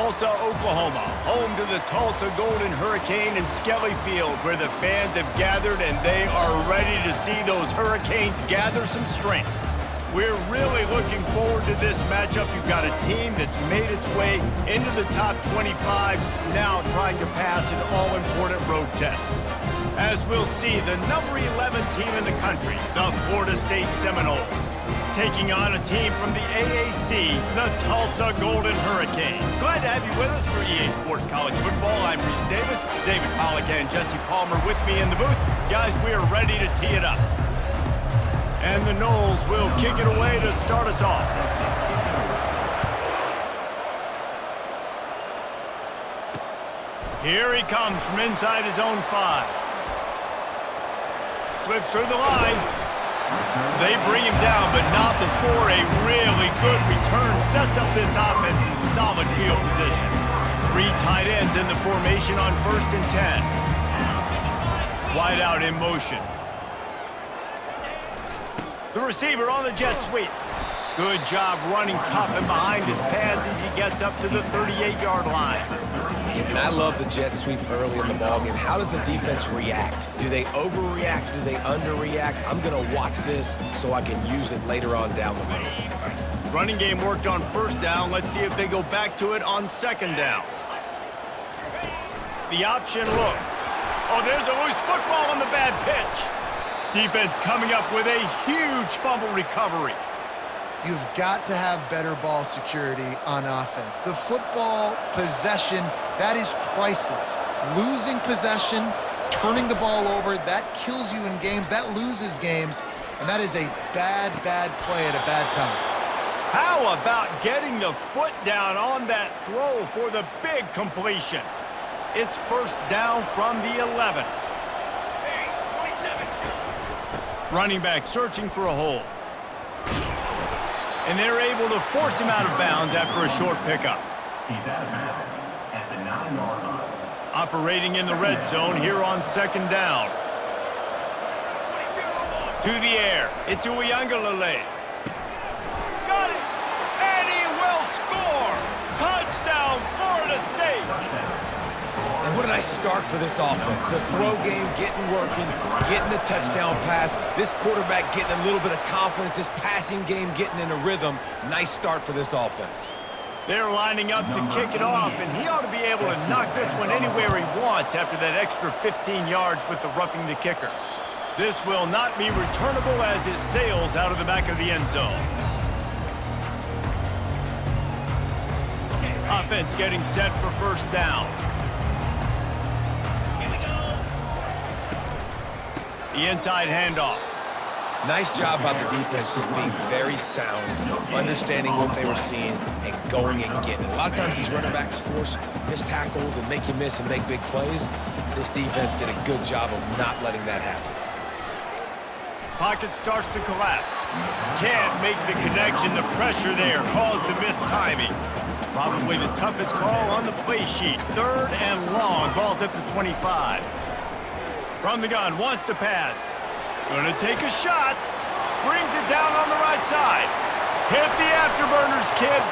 Tulsa, Oklahoma, home to the Tulsa Golden Hurricane in Skelly Field, where the fans have gathered and they are ready to see those Hurricanes gather some strength. We're really looking forward to this matchup. You've got a team that's made its way into the top 25, now trying to pass an all-important road test. As we'll see, the number 11 team in the country, the Florida State Seminoles, taking on a team from the AAC, the Tulsa Golden Hurricanes. Glad to have you with us for EA Sports College Football. I'm Reese Davis, David Pollack and Jesse Palmer with me in the booth. Guys, we are ready to tee it up. And the Noles will kick it away to start us off. Here he comes from inside his own 5. Slips through the line. They bring him down, but not before a really good return sets up this offense in solid field position. 3 tight ends in the formation on 1st and 10. Wide out in motion. The receiver on the jet sweep. Good job running tough and behind his pads as he gets up to the 38-yard line. And I love the jet sweep early in the ballgame. How does the defense react? Do they overreact? Do they underreact? I'm going to watch this so I can use it later on down the road. Running game worked on 1st down. Let's see if they go back to it on 2nd down. The option look. Oh, there's a loose football on the bad pitch. Defense coming up with a huge fumble recovery. You've got to have better ball security on offense. The football possession, that is priceless. Losing possession, turning the ball over, that kills you in games, that loses games, and that is a bad, bad play at a bad time. How about getting the foot down on that throw for the big completion? It's 1st down from the 11. Running back searching for a hole. And they're able to force him out of bounds after a short pickup. He's out of bounds at the 9-yard line. Operating in the red zone here on 2nd down. To the air. It's Uiagalelei. Got it! And he will score! Touchdown, Florida State! And what a nice start for this offense. The throw game getting working, getting the touchdown pass. This quarterback getting a little bit of confidence. This passing game getting in a rhythm. Nice start for this offense. They're lining up to kick it off, and he ought to be able to knock this one anywhere he wants after that extra 15 yards with the roughing the kicker. This will not be returnable as it sails out of the back of the end zone. Offense getting set for 1st down. The inside handoff. Nice job by the defense just being very sound, understanding what they were seeing, and going and getting it. A lot of times these running backs force missed tackles and make you miss and make big plays. This defense did a good job of not letting that happen. Pocket starts to collapse. Can't make the connection. The pressure there caused the missed timing. Probably the toughest call on the play sheet. 3rd and long. Ball's at the 25. From the gun, wants to pass. Gonna take a shot. Brings it down on the right side. Hit the afterburners, kid.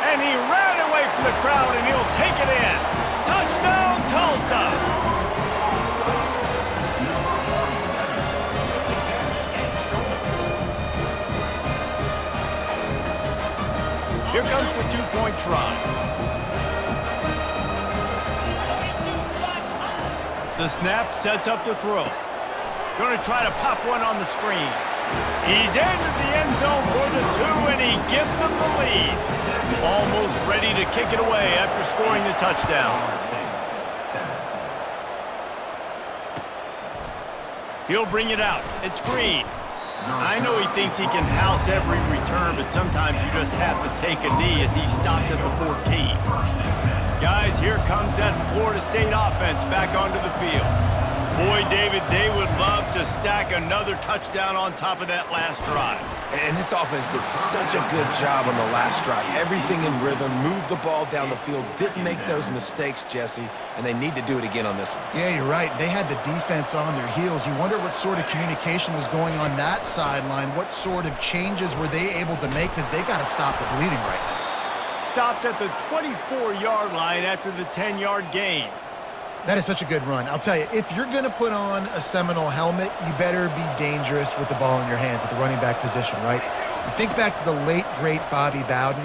And he ran away from the crowd, and he'll take it in. Touchdown, Tulsa! Here comes the 2-point try. The snap sets up the throw. Going to try to pop one on the screen. He's into the end zone for the 2, and he gives them the lead. Almost ready to kick it away after scoring the touchdown. He'll bring it out. It's Green. I know he thinks he can house every return, but sometimes you just have to take a knee as he stopped at the 14. Guys, here comes that Florida State offense back onto the field. Boy, David, they would love to stack another touchdown on top of that last drive. And this offense did such a good job on the last drive. Everything in rhythm, moved the ball down the field, didn't make those mistakes, Jesse, and they need to do it again on this one. Yeah, you're right. They had the defense on their heels. You wonder what sort of communication was going on that sideline. What sort of changes were they able to make, because they got to stop the bleeding right now. stopped at the 24-yard line after the 10-yard gain. That is such a good run. I'll tell you, if you're going to put on a Seminole helmet, you better be dangerous with the ball in your hands at the running back position, right? You think back to the late, great Bobby Bowden.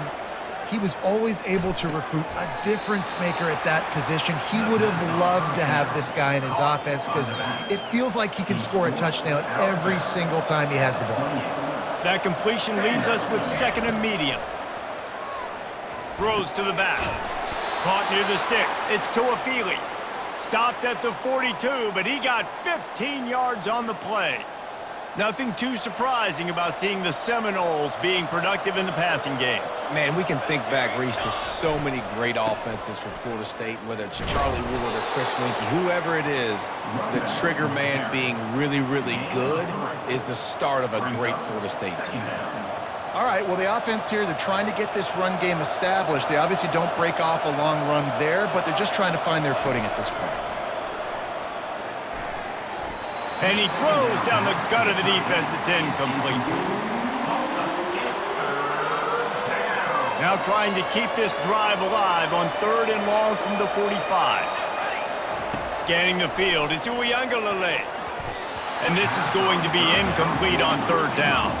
He was always able to recruit a difference maker at that position. He would have loved to have this guy in his offense because it feels like he can score a touchdown every single time he has the ball. That completion leaves us with second and medium. Throws to the back. Caught near the sticks. It's Tuafili. Stopped at the 42, but he got 15 yards on the play. Nothing too surprising about seeing the Seminoles being productive in the passing game. Man, we can think back, Reese, to so many great offenses for Florida State, whether it's Charlie Woolard or Chris Winkie, whoever it is, the trigger man being really, really good is the start of a great Florida State team. All right, well, the offense here, they're trying to get this run game established. They obviously don't break off a long run there, but they're just trying to find their footing at this point. And he throws down the gut of the defense. It's incomplete. Now trying to keep this drive alive on 3rd and long from the 45. Scanning the field, it's Uiagalelei. And this is going to be incomplete on 3rd down.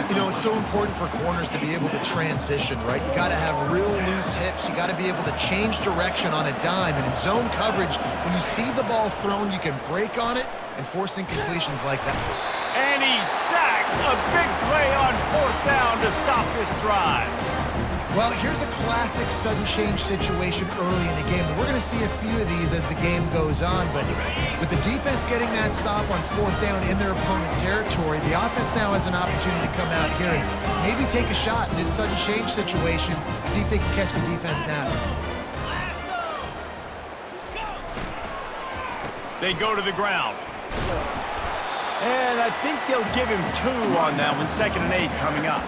You know, it's so important for corners to be able to transition, right? You got to have real loose hips. You got to be able to change direction on a dime. And in zone coverage, when you see the ball thrown, you can break on it and force incompletions like that. And he's sacked. A big play on 4th down to stop this drive. Well, here's a classic sudden change situation early in the game. We're going to see a few of these as the game goes on, but with the defense getting that stop on 4th down in their opponent territory, the offense now has an opportunity to come out here and maybe take a shot in this sudden change situation, see if they can catch the defense now. They go to the ground. And I think they'll give him 2 on that one, 2nd and 8 coming up.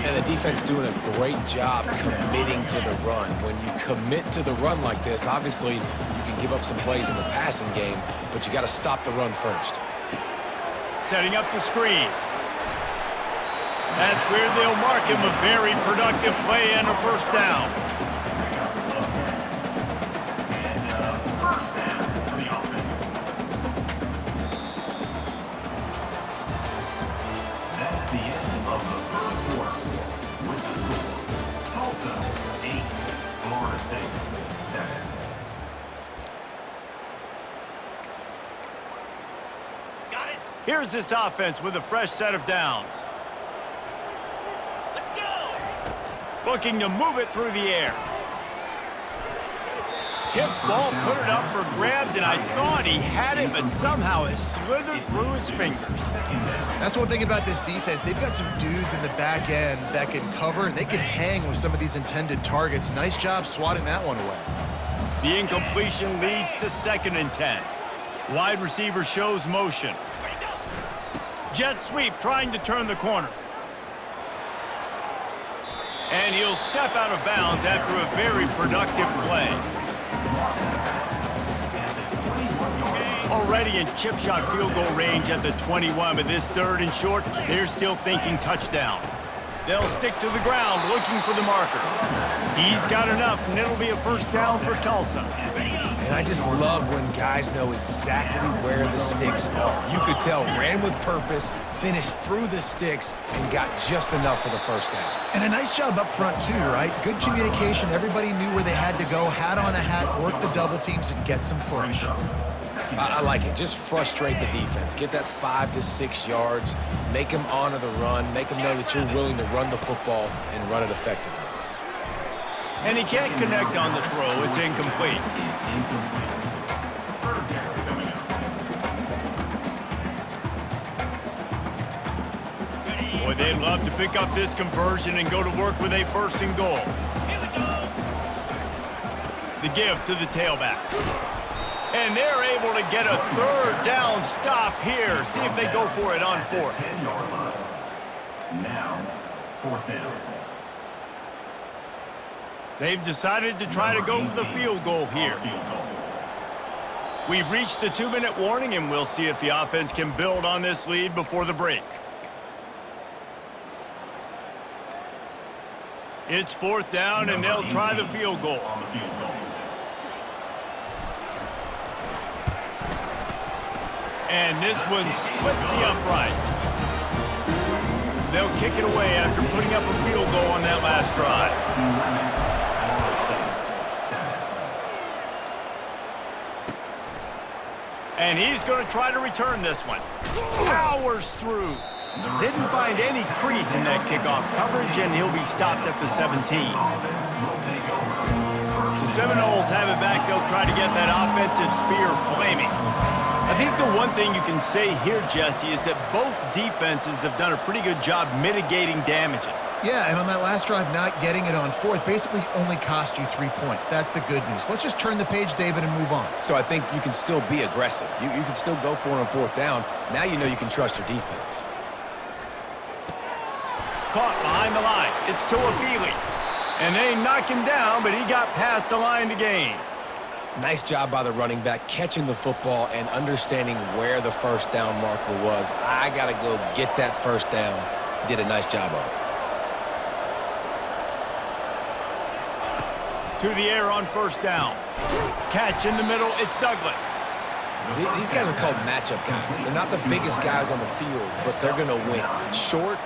And the defense doing a great job committing to the run. When you commit to the run like this, obviously you can give up some plays in the passing game, but you got to stop the run first. Setting up the screen. That's where they'll mark him. A very productive play and a 1st down. That's the end of the 3rd quarter. With the score, Tulsa 8, Florida State 7. Got it. Here's this offense with a fresh set of downs. Let's go. Looking to move it through the air. Tip ball, put it up for grabs, and I thought he had it, but somehow it slithered through his fingers. That's one thing about this defense. They've got some dudes in the back end that can cover, and they can hang with some of these intended targets. Nice job swatting that one away. The incompletion leads to 2nd and 10. Wide receiver shows motion. Jet sweep trying to turn the corner. And he'll step out of bounds after a very productive play. Already in chip shot field goal range at the 21, but this 3rd and short, they're still thinking touchdown. They'll stick to the ground looking for the marker. He's got enough, and it'll be a 1st down for Tulsa. And I just love when guys know exactly where the sticks are. You could tell, ran with purpose, finished through the sticks, and got just enough for the 1st down. And a nice job up front too, right? Good communication. Everybody knew where they had to go, hat on a hat, work the double teams, and get some push. I like it. Just frustrate the defense. Get that 5 to 6 yards. Make them honor the run. Make them know that you're willing to run the football and run it effectively. And he can't connect on the throw. It's incomplete. Boy, they'd love to pick up this conversion and go to work with a 1st and goal. The give to the tailback. And they're able to get a 3rd down stop here. See if they go for it on 4th. 10-yard line. Now, 4th down. They've decided to try to go for the field goal here. We've reached the 2-minute warning, and we'll see if the offense can build on this lead before the break. It's 4th down, and they'll try the field goal. On the field goal. And this one splits the uprights. They'll kick it away after putting up a field goal on that last drive. And he's going to try to return this one. Powers through. Didn't find any crease in that kickoff coverage, and he'll be stopped at the 17. The Seminoles have it back. They'll try to get that offensive spear flaming. I think the one thing you can say here, Jesse, is that both defenses have done a pretty good job mitigating damages. Yeah, and on that last drive, not getting it on 4th basically only cost you 3 points. That's the good news. Let's just turn the page, David, and move on. So I think you can still be aggressive. You can still go for it on 4th down. Now you know you can trust your defense. Caught behind the line. It's Tuafili. And they knock him down, but he got past the line to gain. Nice job by the running back, catching the football and understanding where the 1st down marker was. I got to go get that 1st down. He did a nice job of it. To the air on 1st down. Catch in the middle. It's Douglas. These guys are called matchup guys. They're not the biggest guys on the field, but they're going to win. Short,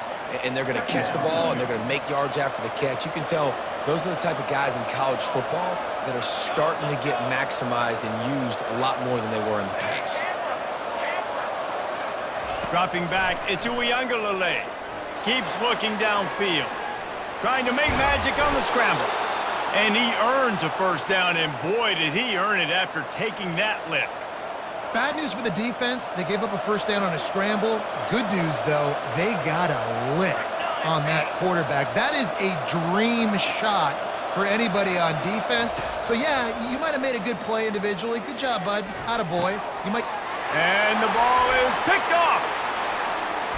and they're going to catch the ball, and they're going to make yards after the catch. You can tell those are the type of guys in college football that are starting to get maximized and used a lot more than they were in the past. Dropping back, it's Uiagalelei. Keeps looking downfield. Trying to make magic on the scramble. And he earns a 1st down, and boy, did he earn it after taking that lick. Bad news for the defense. They gave up a 1st down on a scramble. Good news, though, they got a lick on that quarterback. That is a dream shot for anybody on defense. So, yeah, you might have made a good play individually. Good job, bud. Attaboy. You might... And the ball is picked off.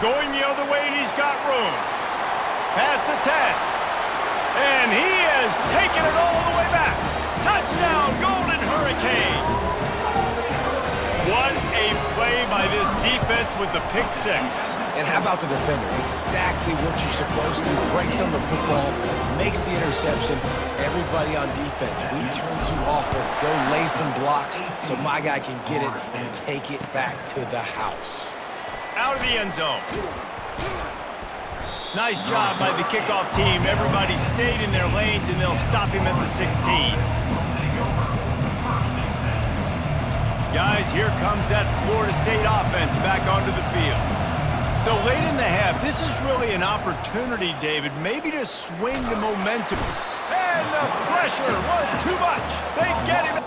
Going the other way, and he's got room. Past the 10. And he has taken it all the way back. Touchdown, Golden Hurricane. What a play by this defense with the pick 6. And how about the defender? Exactly what you're supposed to. Breaks on the football, makes the interception. Everybody on defense, we turn to offense. Go lay some blocks so my guy can get it and take it back to the house. Out of the end zone. Nice job by the kickoff team. Everybody stayed in their lanes, and they'll stop him at the 16. Guys, here comes that Florida State offense back onto the field. So late in the half, this is really an opportunity, David, maybe to swing the momentum. And the pressure was too much. They get him.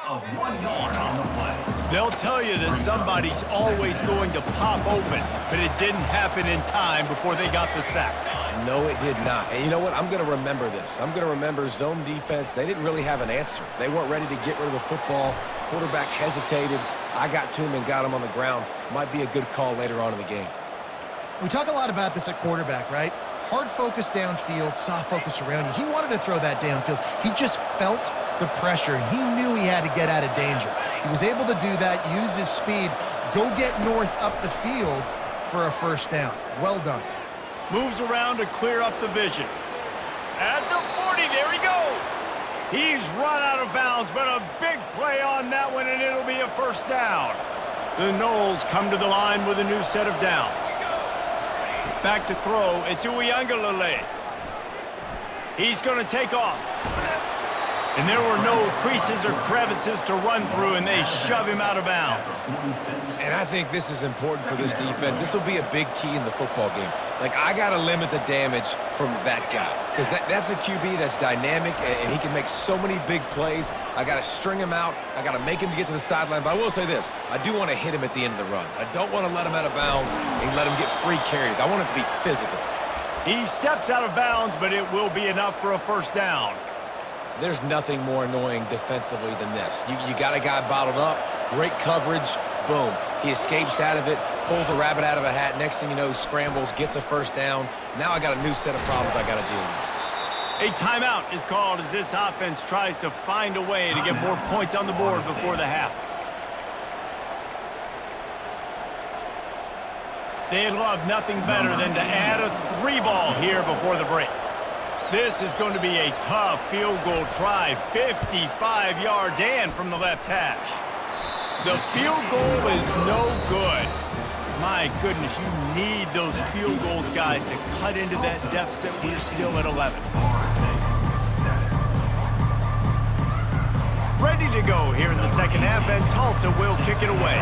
Of 1 yard on the play. They'll tell you that somebody's always going to pop open, but it didn't happen in time before they got the sack. No, it did not. And you know what? I'm going to remember this. I'm going to remember zone defense. They didn't really have an answer. They weren't ready to get rid of the football. Quarterback hesitated. I got to him and got him on the ground. Might be a good call later on in the game. We talk a lot about this at quarterback, right? Hard focus downfield, soft focus around you. He wanted to throw that downfield. He just felt the pressure. He knew he had to get out of danger. He was able to do that, use his speed, go get north up the field for a 1st down. Well done. Moves around to clear up the vision. At the 40, there he goes. He's run out of bounds, but a big play on that one, and it'll be a 1st down. The Noles come to the line with a new set of downs. Back to throw, it's Uiagalelei. He's going to take off. And there were no creases or crevices to run through, and they shove him out of bounds. And I think this is important for this defense. This will be a big key in the football game. Like, I got to limit the damage from that guy because that's a QB that's dynamic, and he can make so many big plays. I got to string him out. I got to make him get to the sideline. But I will say this. I do want to hit him at the end of the runs. I don't want to let him out of bounds and let him get free carries. I want it to be physical. He steps out of bounds, but it will be enough for a first down. There's nothing more annoying defensively than this. You got a guy bottled up, great coverage, boom. He escapes out of it, pulls a rabbit out of a hat. Next thing you know, he scrambles, gets a first down. Now I got a new set of problems I got to deal with. A timeout is called as this offense tries to find a way to get more points on the board before the half. They'd love nothing better than to add a 3-ball here before the break. This is going to be a tough field goal try, 55 yards and from the left hash. The field goal is no good. My goodness, you need those field goals, guys, to cut into that deficit. We're still at 11. Ready to go here in the second half, and Tulsa will kick it away.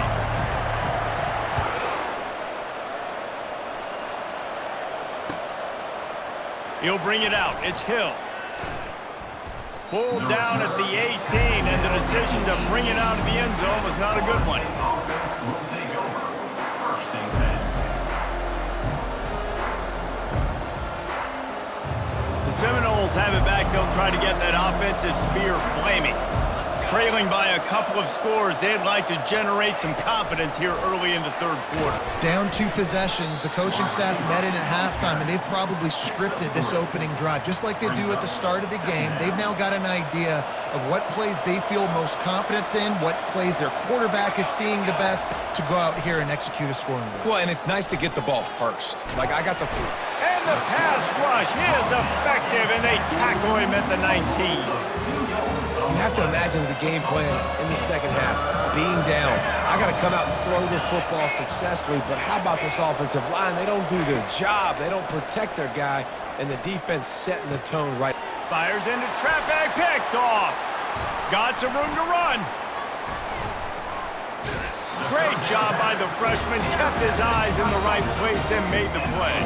He'll bring it out. It's Hill. Pulled down at the 18, and the decision to bring it out of the end zone was not a good one. The Seminoles have it back. They'll try to get that offensive spear flaming. Trailing by a couple of scores, they'd like to generate some confidence here early in the third quarter. Down 2 possessions, the coaching staff met in at halftime, and they've probably scripted this opening drive. Just like they do at the start of the game, they've now got an idea of what plays they feel most confident in, what plays their quarterback is seeing the best to go out here and execute a scoring drive. Well, and it's nice to get the ball first. Like, I got the... And the pass rush is effective, and they tackle him at the 19. You have to imagine the game plan in the second half, being down. I got to come out and throw the football successfully, but how about this offensive line? They don't do their job. They don't protect their guy, and the defense setting the tone right. Fires into traffic, picked off. Got some room to run. Great job by the freshman, kept his eyes in the right place and made the play.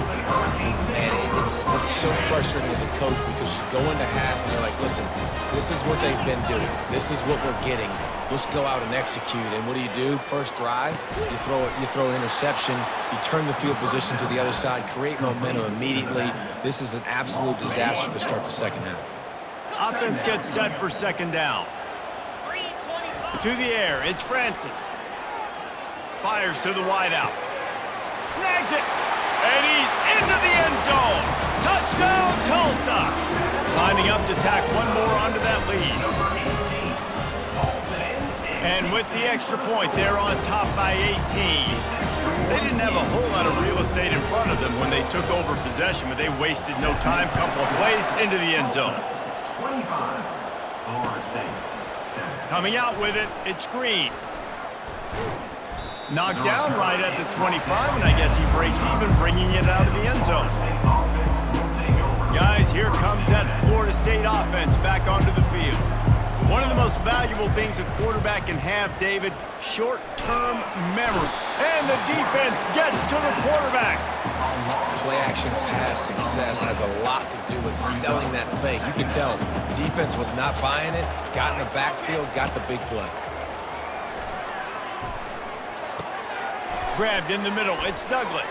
And it's so frustrating as a coach because you go into half and you're like, listen, this is what they've been doing. This is what we're getting. Let's go out and execute. And what do? First drive, you throw an interception, you turn the field position to the other side, create momentum immediately. This is an absolute disaster to start the second half. Offense gets set for second down. To the air, it's Francis. Fires to the wideout. Snags it. And he's into the end zone. Touchdown, Tulsa. Lining up to tack one more onto that lead. And with the extra point, they're on top by 18. They didn't have a whole lot of real estate in front of them when they took over possession, but they wasted no time. Couple of plays into the end zone. 25, Florida State, 7. Coming out with it, it's Green. Knocked down right at the 25, and I guess he breaks even, bringing it out of the end zone. Guys, here comes that Florida State offense back onto the field. One of the most valuable things a quarterback can have, David, short-term memory. And the defense gets to the quarterback. Play-action pass success has a lot to do with selling that fake. You can tell defense was not buying it, got in the backfield, got the big play. Grabbed in the middle, it's Douglas.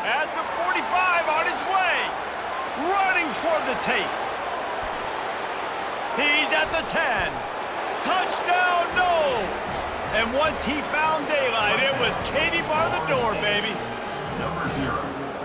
At the 45, on his way. Running toward the tape. He's at the 10. Touchdown, no! And once he found daylight, it was Katie bar the door, baby. Number 0.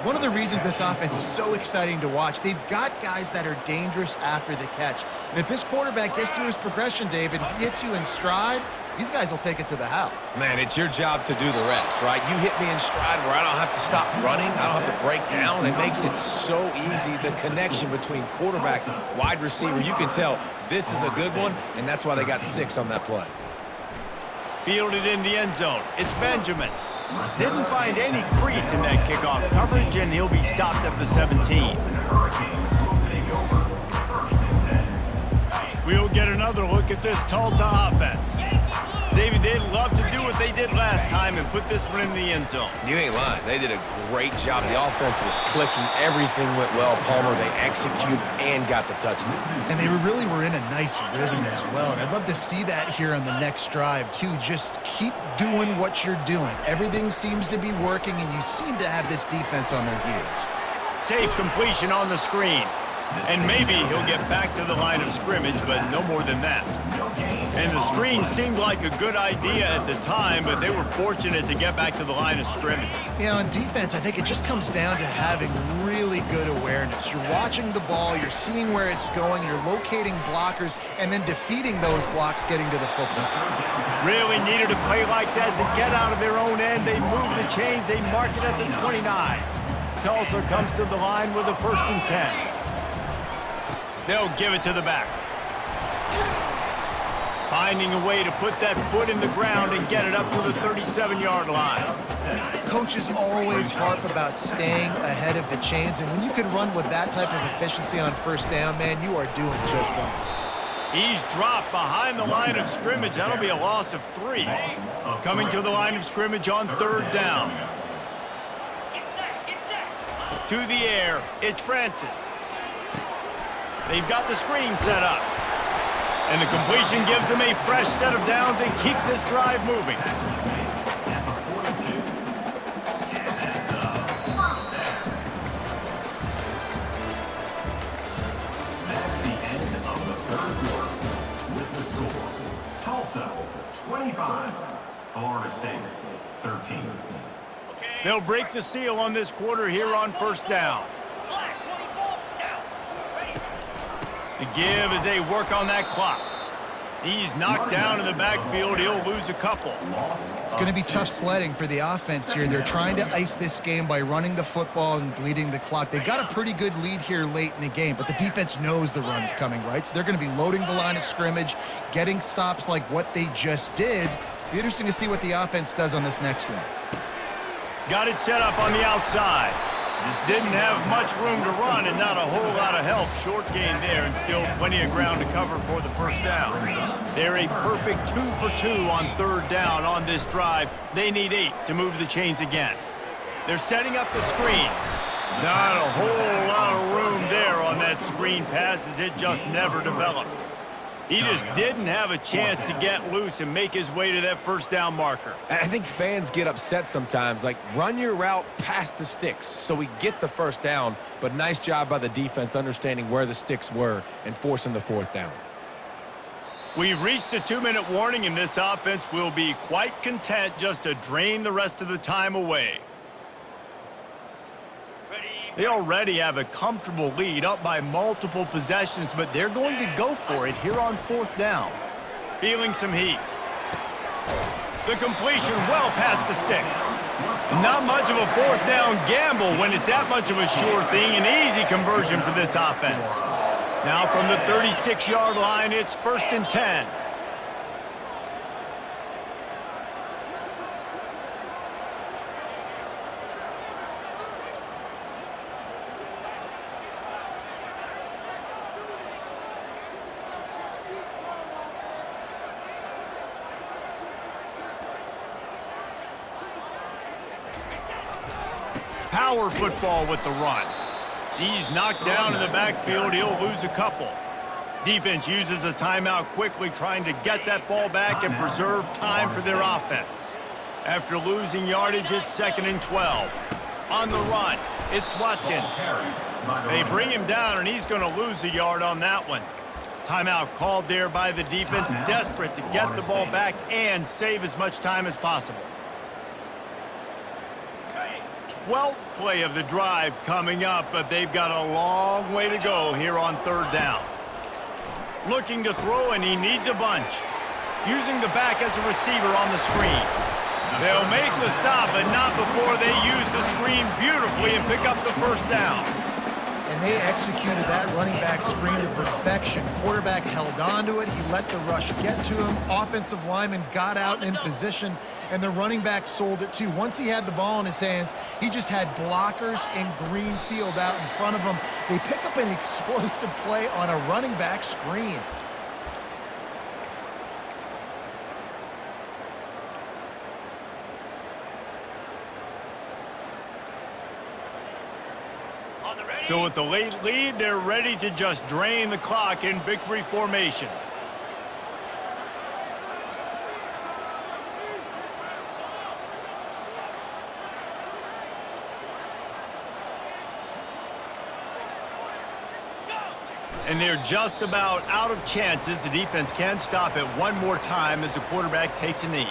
One of the reasons this offense is so exciting to watch, they've got guys that are dangerous after the catch. And if this quarterback gets through his progression, David, hits you in stride, these guys will take it to the house. Man, it's your job to do the rest, right? You hit me in stride where I don't have to stop running. I don't have to break down. It makes it so easy. The connection between quarterback, wide receiver, you can tell this is a good one, and that's why they got 6 on that play. Fielded in the end zone. It's Benjamin. Didn't find any crease in that kickoff coverage, and he'll be stopped at the 17. We'll get another look at this Tulsa offense. David, they'd love to do what they did last time and put this one in the end zone. You ain't lying. They did a great job. The offense was clicking. Everything went well. Palmer, they executed and got the touchdown. And they really were in a nice rhythm as well. And I'd love to see that here on the next drive, too. Just keep doing what you're doing. Everything seems to be working, and you seem to have this defense on their heels. Safe completion on the screen. And maybe he'll get back to the line of scrimmage, but no more than that. And the screen seemed like a good idea at the time, but they were fortunate to get back to the line of scrimmage. Yeah, on defense, I think it just comes down to having really good awareness. You're watching the ball, you're seeing where it's going, you're locating blockers, and then defeating those blocks getting to the football. Really needed a play like that to get out of their own end. They move the chains, they mark it at the 29. Tulsa comes to the line with a 1st and 10. They'll give it to the back. Finding a way to put that foot in the ground and get it up to the 37-yard line. Coaches always harp about staying ahead of the chains, and when you can run with that type of efficiency on 1st down, man, you are doing just that. He's dropped behind the line of scrimmage. That'll be a loss of 3. Coming to the line of scrimmage on 3rd down. To the air, it's Francis. They've got the screen set up. And the completion gives them a fresh set of downs and keeps this drive moving. That's the end of the 3rd quarter with the score. Tulsa, 25. Florida State, 13. They'll break the seal on this quarter here on 1st down. The give as they work on that clock. He's knocked down in the backfield. He'll lose a couple. It's going to be tough sledding for the offense here. They're trying to ice this game by running the football and bleeding the clock. They've got a pretty good lead here late in the game, but the defense knows the run's coming, right? So they're going to be loading the line of scrimmage, getting stops like what they just did. Be interesting to see what the offense does on this next one. Got it set up on the outside. Didn't have much room to run and not a whole lot of help. Short gain there and still plenty of ground to cover for the 1st down. They're a perfect 2 for 2 on 3rd down on this drive. They need 8 to move the chains again. They're setting up the screen. Not a whole lot of room there on that screen pass as it just never developed. He just didn't have a chance to get loose and make his way to that 1st down marker. I think fans get upset sometimes, like run your route past the sticks so we get the 1st down, but nice job by the defense understanding where the sticks were and forcing the 4th down. We've reached a 2-minute warning, and this offense will be quite content just to drain the rest of the time away. They already have a comfortable lead, up by multiple possessions, but they're going to go for it here on 4th down. Feeling some heat. The completion well past the sticks. Not much of a 4th down gamble when it's that much of a sure thing. An easy conversion for this offense. Now from the 36-yard line, it's 1st and 10. Power football with the run. He's knocked down in the backfield. He'll lose a couple. Defense uses a timeout quickly, trying to get that ball back and preserve time for their offense. After losing yardage, it's 2nd and 12. On the run, it's Watkins. They bring him down, and he's going to lose a yard on that one. Timeout called there by the defense, desperate to get the ball back and save as much time as possible. 12th play of the drive coming up, but they've got a long way to go here on 3rd down. Looking to throw, and he needs a bunch. Using the back as a receiver on the screen. They'll make the stop, but not before they use the screen beautifully and pick up the 1st down. And they executed that running back screen to perfection. Quarterback held on to it. He let the rush get to him. Offensive lineman got out in position, and the running back sold it too. Once he had the ball in his hands, he just had blockers and green field out in front of him. They pick up an explosive play on a running back screen. So with the late lead, they're ready to just drain the clock in victory formation. And they're just about out of chances. The defense can stop it one more time as the quarterback takes a knee.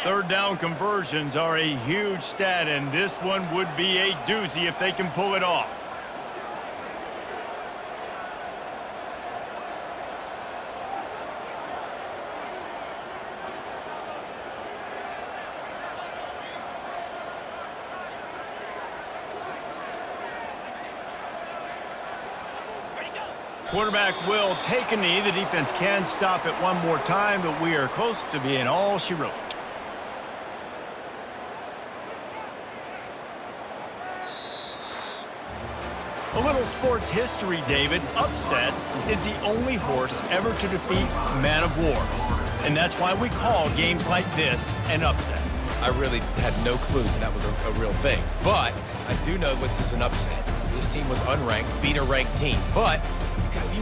Third down conversions are a huge stat, and this one would be a doozy if they can pull it off. Quarterback will take a knee. The defense can stop it one more time, but we are close to being all she wrote. A little sports history, David. Upset is the only horse ever to defeat Man of War. And that's why we call games like this an upset. I really had no clue that was a real thing. But I do know this is an upset. This team was unranked, beat a ranked team. But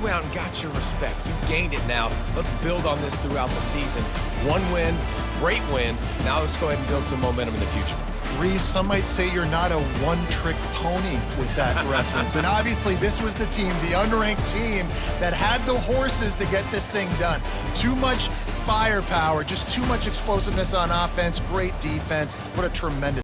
you out and got your respect. You gained it now. Let's build on this throughout the season. One win, great win. Now let's go ahead and build some momentum in the future. Reese, some might say you're not a one-trick pony with that reference. And obviously, this was the team, the unranked team, that had the horses to get this thing done. Too much firepower, just too much explosiveness on offense, great defense. What a tremendous